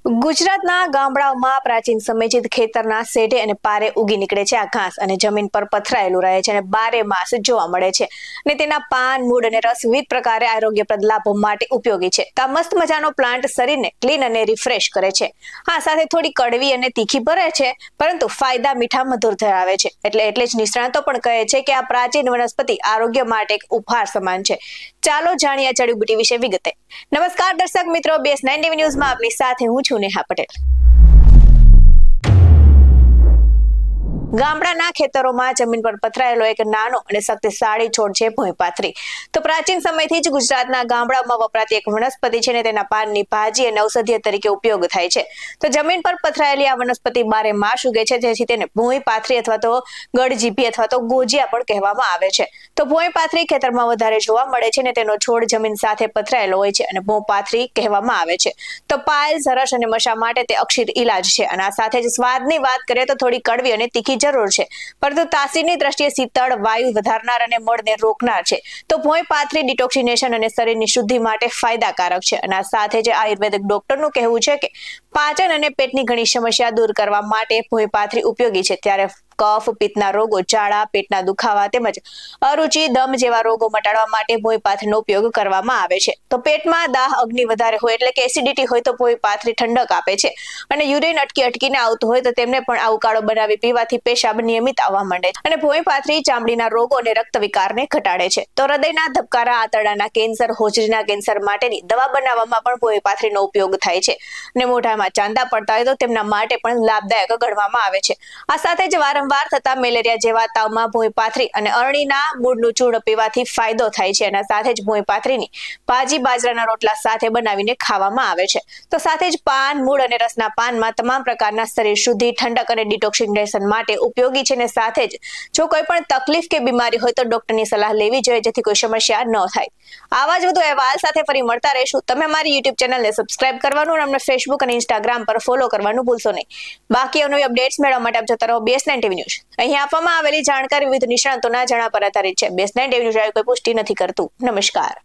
ગુજરાતના ગામડાઓમાં પ્રાચીન સમયથી ખેતરના શેઢે અને પારે ઉગી નીકળે છે આ ઘાસ અને જમીન પર પથરાયેલું રહે છે અને બારે માસ જોવા મળે છે અને તેના પાન મૂળ અને રસ વિવિધ પ્રકારે આરોગ્યપ્રદ લાભો માટે ઉપયોગી છે તો આ મસ્ત મજાનો પ્લાન્ટ શરીરને ક્લીન અને રિફ્રેશ કરે છે હા સાથે થોડી કડવી અને તીખી ભરે છે પરંતુ ફાયદા મીઠા મધુર ધરાવે છે એટલે જ નિષ્ણાતો પણ કહે છે કે આ પ્રાચીન વનસ્પતિ આરોગ્ય માટે એક ઉપહાર સમાન છે ચાલો જાણીએ આ જડીબુટી વિશે વિગતે નમસ્કાર દર્શક મિત્રો BS9 TV ન્યૂઝમાં આપની સાથે હું છું નેહા પટેલ। ગામડાના ખેતરોમાં જમીન પર પથરાયેલો એક નાનો અને શક્તિશાળી છોડ છે ભોંયપાથરી। તો પ્રાચીન સમયથી જ ગુજરાતના ગામડાઓમાં વપરાતી એક વનસ્પતિ છે ને તેના પાનની ભાજી અને ઔષધીય તરીકે ઉપયોગ થાય છે। તો જમીન પર પથરાયેલી આ વનસ્પતિ બારે માસ ઉગે છે જેથી તેને ભોંયપાથરી અથવા તો ગળજીભી અથવા તો ગોજિયા પણ કહેવામાં આવે છે। તો ભોંયપાથરી ખેતરમાં વધારે જોવા મળે છે ને તેનો છોડ જમીન સાથે પથરાયેલો હોય છે અને ભોંયપાથરી કહેવામાં આવે છે। તો પાયલ સરસ અને મશા માટે તે અક્ષિત ઈલાજ છે અને આ સાથે જ સ્વાદની વાત કરીએ તો થોડી કડવી અને તીખી જરૂર છે પરંતુ તાસીરની દ્રષ્ટિએ શીતળ વાયુ વધારનાર અને મળને રોકનાર છે। તો ભોંયપાથરી ડિટોક્સિનેશન અને શરીરની શુદ્ધિ માટે ફાયદાકારક છે અને આ સાથે જ આયુર્વેદિક ડોક્ટરનું કહેવું છે કે પાચન અને પેટની ઘણી સમસ્યા દૂર કરવા માટે ભોંયપાથરી ઉપયોગી છે। ત્યારે કફ પિત્તના રોગો ઝાડા પેટના દુખાવા તેમજ અરુચિ દમ જેવા રોગો મટાડવા માટે ભોંયપાથરીનો ઉપયોગ કરવામાં આવે છે। તો પેટમાં દાહ અગ્નિ વધારે હોય એટલે કે એસિડિટી હોય તો ભોંયપાથરી ઠંડક આપે છે અને યુરિન અટકીને આવતું હોય તો તેમને પણ આ ઉકાળો બનાવી પીવાથી પેશાબ નિયમિત આવવા માંડે છે અને ભોંયપાથરી ચામડીના રોગો અને રક્ત વિકારને ઘટાડે છે। તો હૃદયના ધબકારા આંતરડાના કેન્સર હોજરીના કેન્સર માટેની દવા બનાવવામાં પણ ભોંયપાથરીનો ઉપયોગ થાય છે અને મોઢામાં ચાંદા પડતા હોય તો તેમના માટે પણ લાભદાયક ગણવામાં આવે છે। આ સાથે જ વારંવાર થતા મેલેરિયા જેવા તાવમાં ભોંયપાથરી અને અરણીના મૂળનું ચૂર્ણ પીવાથી ફાયદો થાય છે અને સાથે જ ભોંયપાથરીની ભાજી બાજરાના રોટલા સાથે બનાવીને ખાવામાં આવે છે। તો સાથે જ પાન મૂળ અને રસના પાનમાં તમામ પ્રકારના શરીર શુદ્ધિ ઠંડક અને ડિટોક્સિનેશન માટે ઉપયોગી છે અને સાથે જ જો કોઈ પણ તકલીફ કે બીમારી હોય તો ડોક્ટરની સલાહ લેવી જોઈએ જેથી કોઈ સમસ્યા ન થાય। આવા જ વધુ અહેવાલ સાથે ફરી મળતા રહીશું। તમે અમારી YouTube ચેનલને સબસ્ક્રાઇબ કરવાનું અને અમને Facebook અને Instagram પર ફોલો કરવાનું ભૂલશો નહીં। બાકી નવી અપડેટ્સ મેળવવા માટે આપ જોતા રહો BS9 TV ન્યૂઝ। અહીં આપવામાં આવેલી જાણકારી વિવિધ નિષ્ણાતોના જણાવ્યા પર આધારિત છે। BS9 TV ન્યૂઝ કોઈ પુષ્ટિ નથી કરતું। નમસ્કાર।